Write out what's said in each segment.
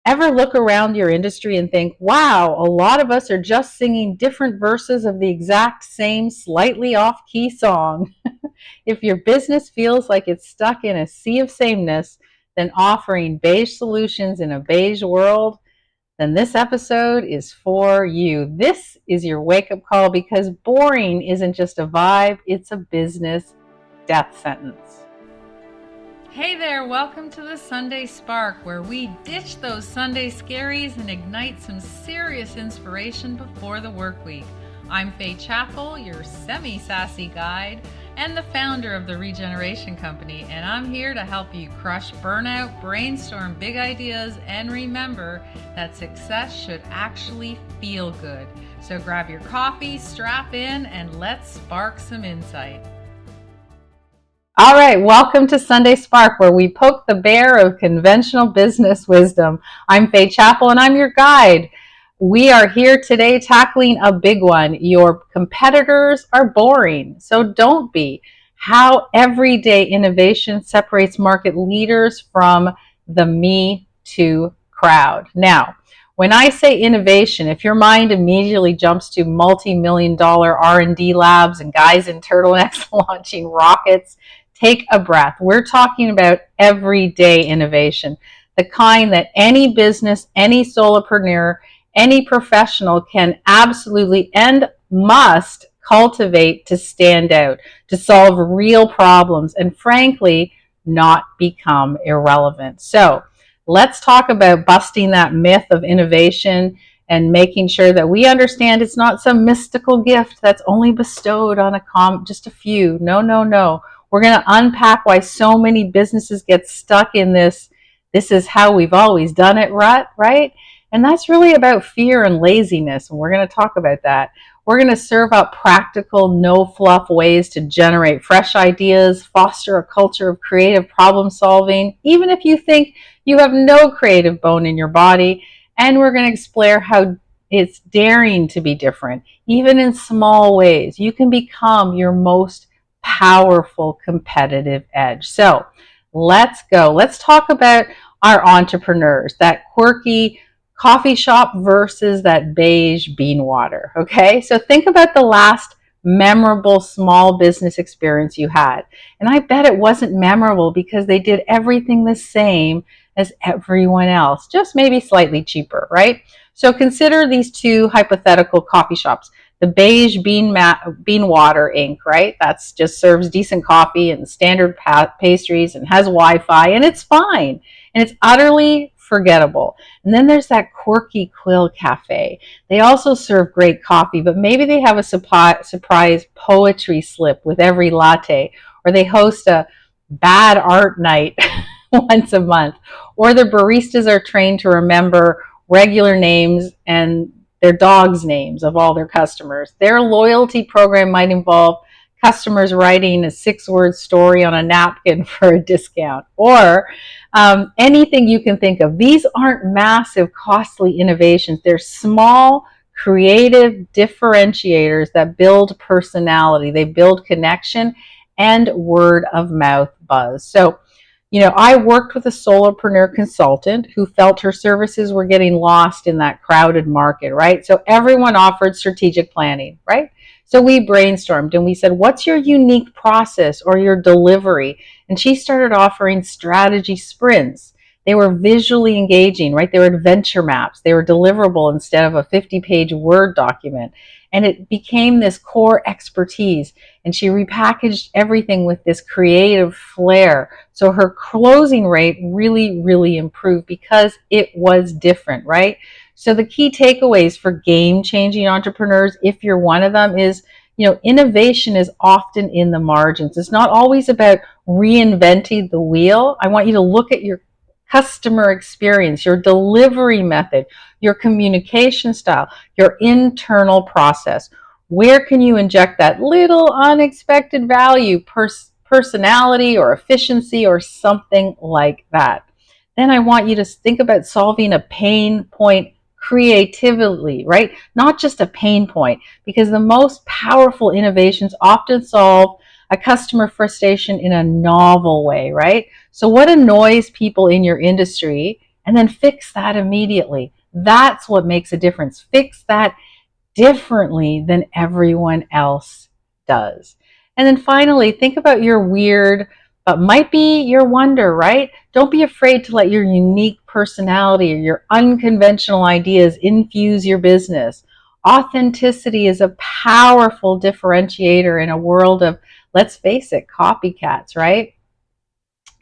Ever look around your industry and think, wow, a lot of us are just singing different verses of the exact same slightly off key song? If your business feels like it's stuck in a sea of sameness, then offering beige solutions in a beige world, then this episode is for you. This is your wake up call because boring isn't just a vibe, it's a business death sentence. Hey there, welcome to the Sunday Spark, where we ditch those Sunday scaries and ignite some serious inspiration before the work week. I'm Faye Chappell, your semi-sassy guide and the founder of the Regeneration Company, and I'm here to help you crush burnout, brainstorm big ideas, and remember that success should actually feel good. So grab your coffee, strap in, and let's spark some insight. All right, welcome to Sunday Spark, where we poke the bear of conventional business wisdom. I'm Faye Chappell, and I'm your guide. We are here today tackling a big one. Your competitors are boring, so don't be. How everyday innovation separates market leaders from the Me Too crowd. Now, when I say innovation, if your mind immediately jumps to multi-million-dollar R&D labs and guys in turtlenecks launching rockets, take a breath. We're talking about everyday innovation, the kind that any business, any solopreneur, any professional can absolutely and must cultivate to stand out, to solve real problems, and frankly, not become irrelevant. So let's talk about busting that myth of innovation and making sure that we understand it's not some mystical gift that's only bestowed on just a few. No. We're going to unpack why so many businesses get stuck in this is how we've always done it rut, right? And that's really about fear and laziness, and we're going to talk about that. We're going to serve up practical, no-fluff ways to generate fresh ideas, foster a culture of creative problem solving, even if you think you have no creative bone in your body. And we're going to explore how it's daring to be different, even in small ways. You can become your most powerful competitive edge. So let's go. Let's talk about our entrepreneurs, that quirky coffee shop versus that beige bean water. Okay, so think about the last memorable small business experience you had. And I bet it wasn't memorable because they did everything the same as everyone else, just maybe slightly cheaper, right? So consider these two hypothetical coffee shops. The beige bean water Inc., right? That's just serves decent coffee and standard pastries and has Wi-Fi, and it's fine. And it's utterly forgettable. And then there's that quirky Quill Cafe. They also serve great coffee, but maybe they have a surprise poetry slip with every latte, or they host a bad art night once a month, or the baristas are trained to remember regular names and their dogs' names of all their customers. Their loyalty program might involve customers writing a 6-word story on a napkin for a discount, or anything you can think of. These aren't massive, costly innovations. They're small, creative differentiators that build personality. They build connection and word of mouth buzz. So, I worked with a solopreneur consultant who felt her services were getting lost in that crowded market, right? So everyone offered strategic planning, right? So we brainstormed and we said, what's your unique process or your delivery? And she started offering strategy sprints. They were visually engaging, right? They were adventure maps. They were deliverable instead of a 50-page Word document. And it became this core expertise. And she repackaged everything with this creative flair. So her closing rate really, really improved because it was different, right? So the key takeaways for game-changing entrepreneurs, if you're one of them, is, innovation is often in the margins. It's not always about reinventing the wheel. I want you to look at your customer experience, your delivery method, your communication style, your internal process. Where can you inject that little unexpected value, personality or efficiency or something like that? Then I want you to think about solving a pain point creatively, right? Not just a pain point, because the most powerful innovations often solve a customer frustration in a novel way, right? So what annoys people in your industry and then fix that immediately. That's what makes a difference. Fix that differently than everyone else does. And then finally, think about your weird, but might be your wonder, right? Don't be afraid to let your unique personality or your unconventional ideas infuse your business. Authenticity is a powerful differentiator in a world of, let's face it, copycats, right?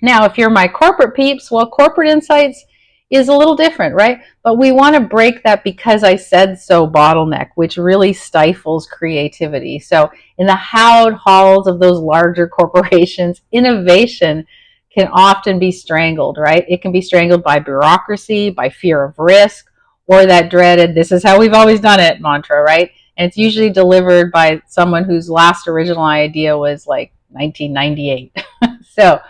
Now, if you're my corporate peeps, well, corporate insights is a little different, right? But we want to break that because I said so bottleneck, which really stifles creativity. So in the hallowed halls of those larger corporations, innovation can often be strangled, right? It can be strangled by bureaucracy, by fear of risk, or that dreaded, this is how we've always done it mantra, right? And it's usually delivered by someone whose last original idea was like 1998. So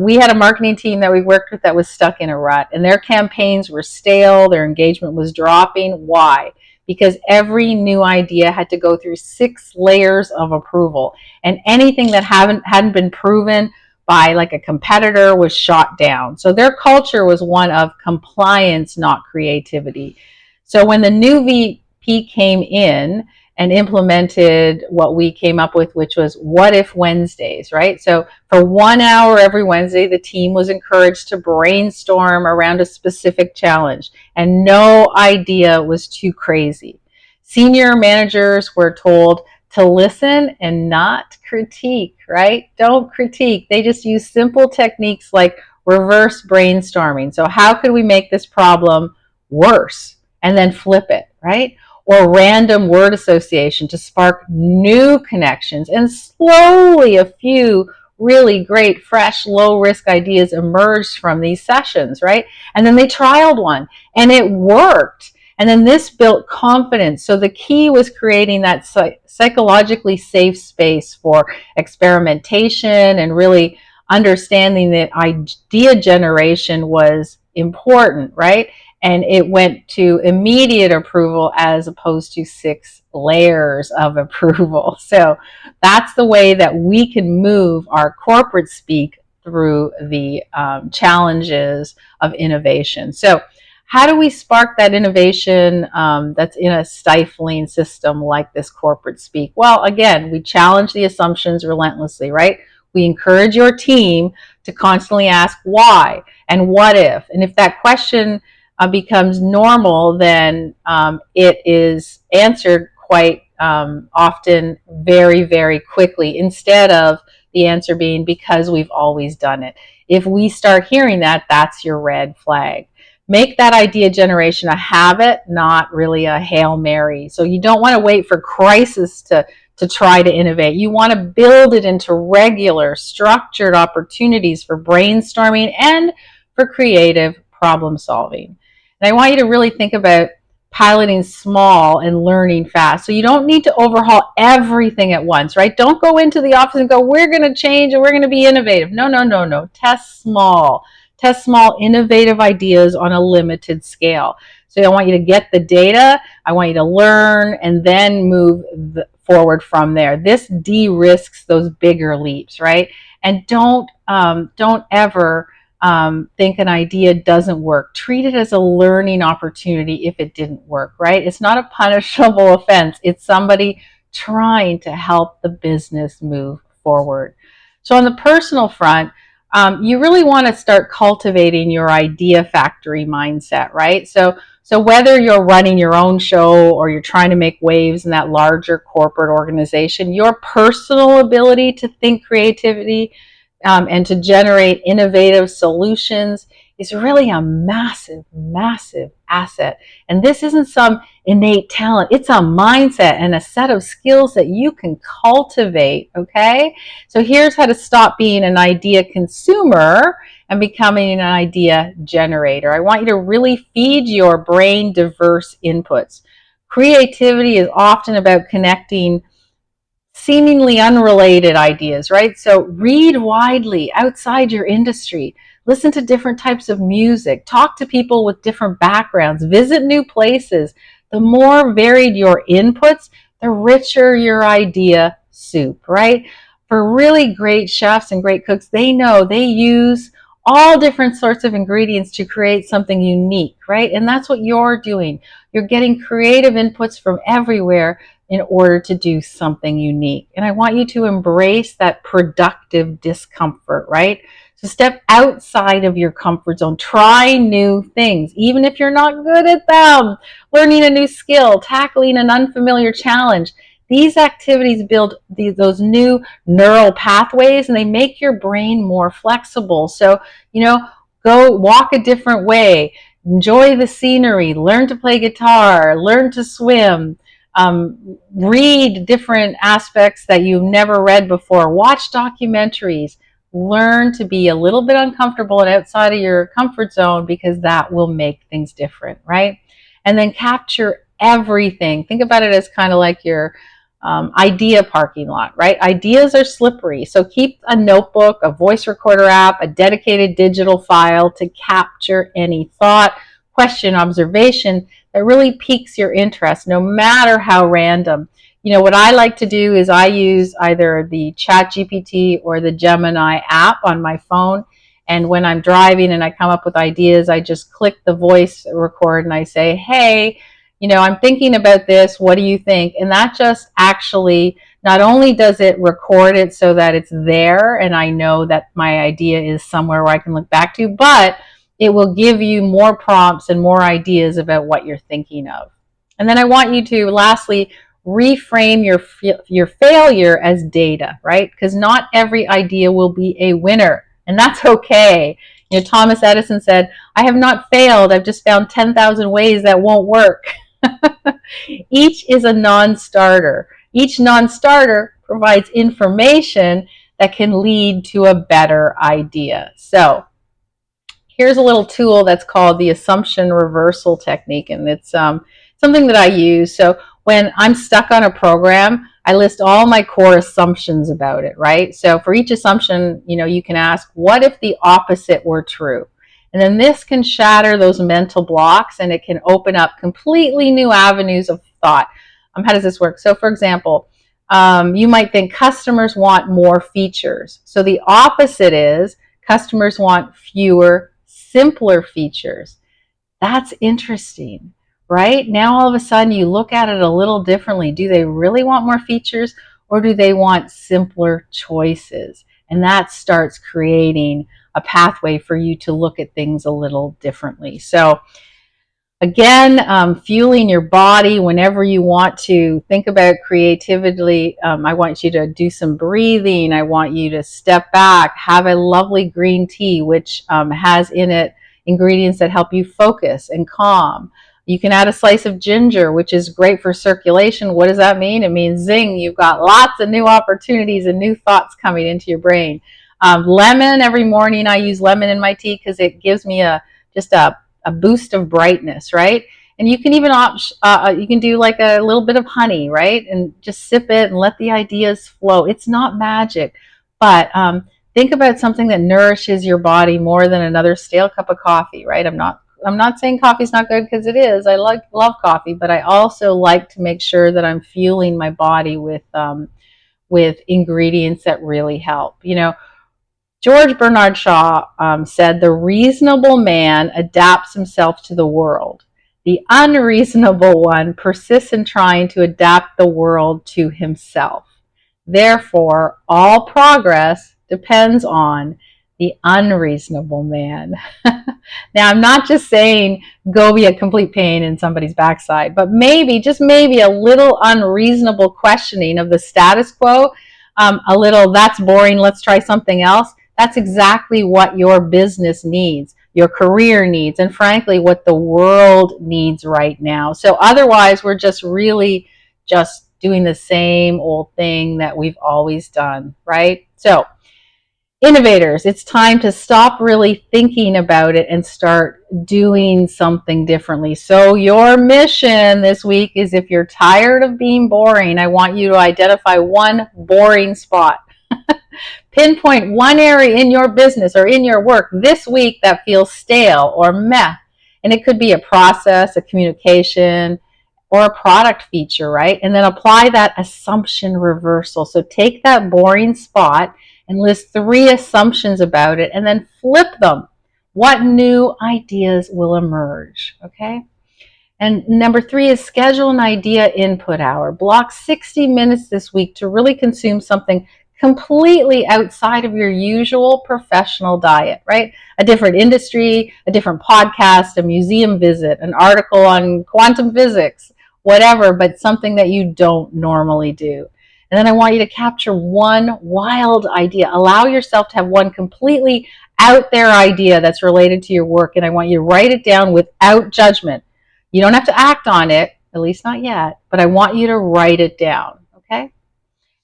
we had a marketing team that we worked with that was stuck in a rut, and their campaigns were stale, their engagement was dropping. Why? Because every new idea had to go through 6 layers of approval, and anything that hadn't been proven by like a competitor was shot down. So their culture was one of compliance, not creativity. So when the new VP came in and implemented what we came up with, which was What If Wednesdays, right? So for 1 hour every Wednesday, the team was encouraged to brainstorm around a specific challenge, and no idea was too crazy. Senior managers were told to listen and not critique, right? Don't critique. They just use simple techniques like reverse brainstorming. So how could we make this problem worse? And then flip it, right? Or random word association to spark new connections. And slowly a few really great, fresh, low risk ideas emerged from these sessions, right? And then they trialed one and it worked. And then this built confidence. So the key was creating that psychologically safe space for experimentation and really understanding that idea generation was important, right? And it went to immediate approval as opposed to 6 layers of approval. So that's the way that we can move our corporate speak through the challenges of innovation. So how do we spark that innovation that's in a stifling system like this corporate speak? Well, again, we challenge the assumptions relentlessly, right? We encourage your team to constantly ask why and what if. And if that question becomes normal, then it is answered quite often very, very quickly, instead of the answer being because we've always done it. If we start hearing that, that's your red flag. Make that idea generation a habit, not really a Hail Mary. So you don't want to wait for crisis to try to innovate. You want to build it into regular, structured opportunities for brainstorming and for creative problem solving. And I want you to really think about piloting small and learning fast. So you don't need to overhaul everything at once, right? Don't go into the office and go, we're going to change and we're going to be innovative. No, no, no, no. Test small. Test small, innovative ideas on a limited scale. So I want you to get the data. I want you to learn and then move forward from there. This de-risks those bigger leaps, right? And don't ever think an idea doesn't work. Treat it as a learning opportunity if it didn't work, right? It's not a punishable offense. It's somebody trying to help the business move forward. So on the personal front, you really want to start cultivating your idea factory mindset, right? So whether you're running your own show or you're trying to make waves in that larger corporate organization, your personal ability to think creativity and to generate innovative solutions is really a massive, massive asset. And this isn't some innate talent. It's a mindset and a set of skills that you can cultivate, okay? So here's how to stop being an idea consumer and becoming an idea generator. I want you to really feed your brain diverse inputs. Creativity is often about connecting seemingly unrelated ideas, right? So read widely outside your industry. Listen to different types of music. Talk to people with different backgrounds. Visit new places. The more varied your inputs, the richer your idea soup, right? For really great chefs and great cooks, they know they use all different sorts of ingredients to create something unique, right? And that's what you're doing. You're getting creative inputs from everywhere in order to do something unique. And I want you to embrace that productive discomfort, right? So step outside of your comfort zone. Try new things, even if you're not good at them. Learning a new skill, tackling an unfamiliar challenge. These activities build those new neural pathways, and they make your brain more flexible. So, go walk a different way, enjoy the scenery, learn to play guitar, learn to swim, read different aspects that you've never read before, watch documentaries, learn to be a little bit uncomfortable and outside of your comfort zone, because that will make things different, right? And then capture everything. Think about it as kind of like your idea parking lot, right? Ideas are slippery. So keep a notebook, a voice recorder app, a dedicated digital file to capture any thought, question, observation that really piques your interest, no matter how random. What I like to do is I use either the Chat GPT or the Gemini app on my phone. And when I'm driving and I come up with ideas, I just click the voice record and I say, hey, I'm thinking about this. What do you think? And that just actually, not only does it record it so that it's there and I know that my idea is somewhere where I can look back to, but it will give you more prompts and more ideas about what you're thinking of. And then I want you to, lastly, reframe your failure as data, right? Because not every idea will be a winner, and that's okay. Thomas Edison said, I have not failed. I've just found 10,000 ways that won't work. Each is a non-starter. Each non-starter provides information that can lead to a better idea. So here's a little tool that's called the assumption reversal technique, and it's something that I use. So when I'm stuck on a program, I list all my core assumptions about it, right? So for each assumption, you can ask, what if the opposite were true? And then this can shatter those mental blocks, and it can open up completely new avenues of thought. How does this work? So for example, you might think customers want more features. So the opposite is customers want fewer, simpler features. That's interesting, right? Now all of a sudden you look at it a little differently. Do they really want more features, or do they want simpler choices? And that starts creating a pathway for you to look at things a little differently. So again, fueling your body whenever you want to think about creativity. I want you to do some breathing. I want you to step back, have a lovely green tea, which has in it ingredients that help you focus and calm. You can add a slice of ginger, which is great for circulation. What does that mean? It means zing, you've got lots of new opportunities and new thoughts coming into your brain. Lemon, every morning I use lemon in my tea because it gives me just a boost of brightness, right? And you can even you can do like a little bit of honey, right? And just sip it and let the ideas flow. It's not magic, but think about something that nourishes your body more than another stale cup of coffee, right? I'm not saying coffee's not good, because it is. I love coffee, but I also like to make sure that I'm fueling my body with ingredients that really help. George Bernard Shaw said, the reasonable man adapts himself to the world. The unreasonable one persists in trying to adapt the world to himself. Therefore, all progress depends on the unreasonable man. Now, I'm not just saying go be a complete pain in somebody's backside, but maybe, just maybe, a little unreasonable questioning of the status quo, a little, that's boring, let's try something else. That's exactly what your business needs, your career needs, and frankly, what the world needs right now. So otherwise, we're just really just doing the same old thing that we've always done, right? So innovators, it's time to stop really thinking about it and start doing something differently. So your mission this week is, if you're tired of being boring, I want you to identify one boring spot. Pinpoint one area in your business or in your work this week that feels stale or meh. And it could be a process, a communication, or a product feature, right? And then apply that assumption reversal. So take that boring spot and list 3 assumptions about it and then flip them. What new ideas will emerge? Okay. And number 3 is schedule an idea input hour. Block 60 minutes this week to really consume something completely outside of your usual professional diet, right? A different industry, a different podcast, a museum visit, an article on quantum physics, whatever, but something that you don't normally do. And then I want you to capture one wild idea. Allow yourself to have one completely out there idea that's related to your work, and I want you to write it down without judgment. You don't have to act on it, at least not yet, but I want you to write it down, okay?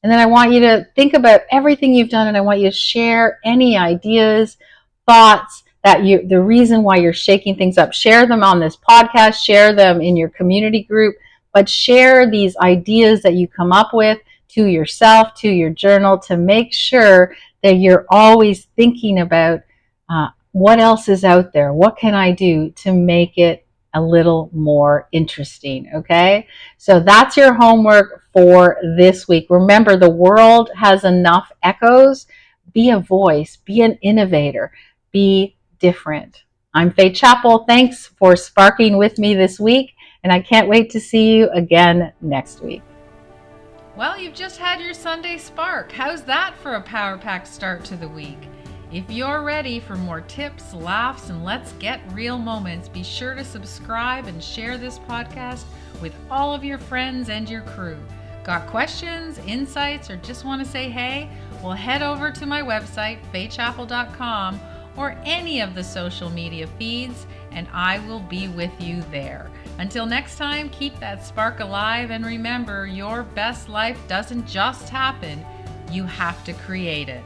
And then I want you to think about everything you've done, and I want you to share any ideas, thoughts, the reason why you're shaking things up. Share them on this podcast, share them in your community group, but share these ideas that you come up with to yourself, to your journal, to make sure that you're always thinking about what else is out there? What can I do to make it a little more interesting, okay? So that's your homework for this week. Remember, the world has enough echoes. Be a voice, be an innovator, be different. I'm Faye Chappell. Thanks for sparking with me this week, and I can't wait to see you again next week. Well, you've just had your Sunday Spark. How's that for a power-packed start to the week? If you're ready for more tips, laughs, and let's get real moments, be sure to subscribe and share this podcast with all of your friends and your crew. Got questions, insights, or just want to say hey? Well, head over to my website, faychappell.com, or any of the social media feeds, and I will be with you there. Until next time, keep that spark alive, and remember, your best life doesn't just happen, you have to create it.